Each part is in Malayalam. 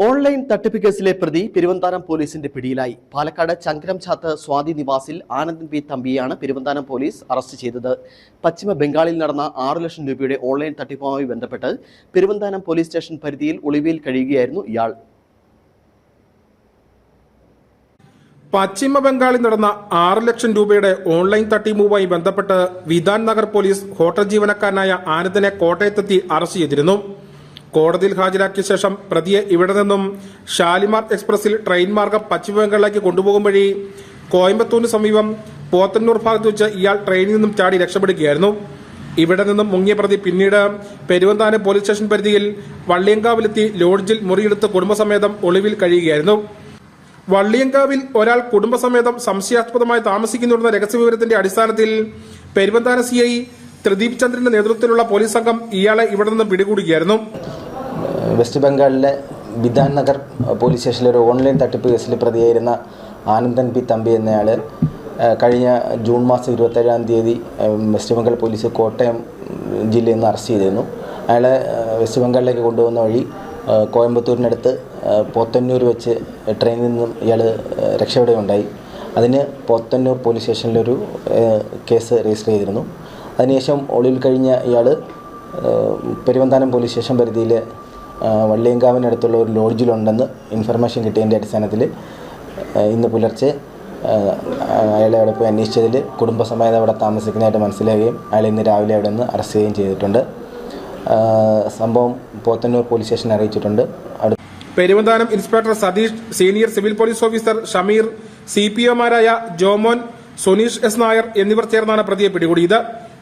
ഓൺലൈൻ തട്ടിപ്പ് കേസിലെ പ്രതി പെരുവന്താനം പോലീസിന്റെ പിടിയിലായി. പാലക്കാട് ചങ്കരം ചാത്ത് സ്വാതി നിവാസിൽ ആനന്ദൻ പി തമ്പിയാണ് പെരുവന്താനം പോലീസ് അറസ്റ്റ് ചെയ്തത്. പശ്ചിമ ബംഗാളിൽ നടന്ന 6 ലക്ഷം രൂപയുടെ ഓൺലൈൻ തട്ടിപ്പുമായി ബന്ധപ്പെട്ട് പെരുവന്താനം പോലീസ് സ്റ്റേഷൻ പരിധിയിൽ ഒളിവിൽ കഴിയുകയായിരുന്നു ഇയാൾ. പശ്ചിമ ബംഗാളിൽ നടന്ന 6 ലക്ഷം രൂപയുടെ ഓൺലൈൻ തട്ടിപ്പുമായി ബന്ധപ്പെട്ട് വിധാൻ നഗർ പോലീസ് ഹോട്ടൽ ജീവനക്കാരനായ ആനന്ദനെ കോട്ടയത്തെത്തി അറസ്റ്റ് ചെയ്തിരുന്നു. കോടതിയിൽ ഹാജരാക്കിയ ശേഷം പ്രതിയെ ഇവിടെ നിന്നും ഷാലിമാർ എക്സ്പ്രസിൽ ട്രെയിൻ മാർഗം പശ്ചിമബംഗാളിലേക്ക് കൊണ്ടുപോകും വഴി കോയമ്പത്തൂരിന് സമീപം പോത്തന്നൂർ ഭാഗത്ത് വെച്ച് ഇയാൾ ട്രെയിനിൽ നിന്നും ചാടി രക്ഷപ്പെടുകയായിരുന്നു. ഇവിടെ നിന്നും മുങ്ങിയ പ്രതി പിന്നീട് പെരുവന്താനം പോലീസ് സ്റ്റേഷൻ പരിധിയിൽ വള്ളിയങ്കാവിലെത്തി ലോഡ്ജിൽ മുറിയെടുത്ത് കുടുംബസമേതം ഒളിവിൽ കഴിയുകയായിരുന്നു. വള്ളിയങ്കാവിൽ ഒരാൾ കുടുംബസമേതം സംശയാസ്പദമായി താമസിക്കുന്നുണ്ടെന്ന രഹസ്യവിവരത്തിന്റെ അടിസ്ഥാനത്തിൽ പെരുവന്താനം CI ത്രിദീപ് ചന്ദ്രന്റെ നേതൃത്വത്തിലുള്ള പോലീസ് സംഘം ഇയാളെ ഇവിടെ നിന്ന് പിടികൂടുകയായിരുന്നു. വെസ്റ്റ് ബംഗാളിലെ വിധാൻ നഗർ പോലീസ് സ്റ്റേഷനിലെ ഒരു ഓൺലൈൻ തട്ടിപ്പ് കേസിൽ പ്രതിയായിരുന്ന ആനന്ദൻ പി തമ്പി എന്നയാൾ കഴിഞ്ഞ ജൂൺ മാസം 27-ാം തീയതി വെസ്റ്റ് ബംഗാൾ പോലീസ് കോട്ടയം ജില്ലയിൽ നിന്ന് അറസ്റ്റ് ചെയ്തിരുന്നു. അയാളെ വെസ്റ്റ് ബംഗാളിലേക്ക് കൊണ്ടുപോകുന്ന വഴി കോയമ്പത്തൂരിനടുത്ത് പോത്തന്നൂർ വെച്ച് ട്രെയിനിൽ നിന്നും ഇയാൾ രക്ഷപ്പെടുകയുണ്ടായി. അതിന് പോത്തന്നൂർ പോലീസ് സ്റ്റേഷനിലൊരു കേസ് രജിസ്റ്റർ ചെയ്തിരുന്നു. അതിനുശേഷം ഒളിവിൽ കഴിഞ്ഞ ഇയാൾ പെരുവന്താനം പോലീസ് സ്റ്റേഷൻ പരിധിയിൽ വള്ളിയങ്കാവിനടുത്തുള്ള ഒരു ലോഡ്ജിലുണ്ടെന്ന് ഇൻഫർമേഷൻ കിട്ടിയതിൻ്റെ അടിസ്ഥാനത്തിൽ ഇന്ന് പുലർച്ചെ അയാളെ അവിടെ പോയി അന്വേഷിച്ചതിൽ കുടുംബസമേതം അവിടെ താമസിക്കുന്നതായിട്ട് മനസ്സിലാവുകയും അയാളെ ഇന്ന് രാവിലെ അവിടെ നിന്ന് അറസ്റ്റ് ചെയ്യുകയും ചെയ്തിട്ടുണ്ട്. സംഭവം പോത്തന്നൂർ പോലീസ് സ്റ്റേഷനെ അറിയിച്ചിട്ടുണ്ട്. Peruvanthanam inspector Satheesh, senior civil police officer Shameer, CPOമാരായ ജോമോൻ, സുനീഷ് S. നായർ എന്നിവർ ചേർന്നാണ് പ്രതിയെ പിടികൂടിയത്.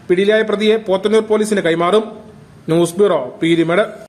പിടിയിലായ പ്രതിയെ പോത്തന്നൂർ പോലീസിന് കൈമാറും. News bureau, Peermade.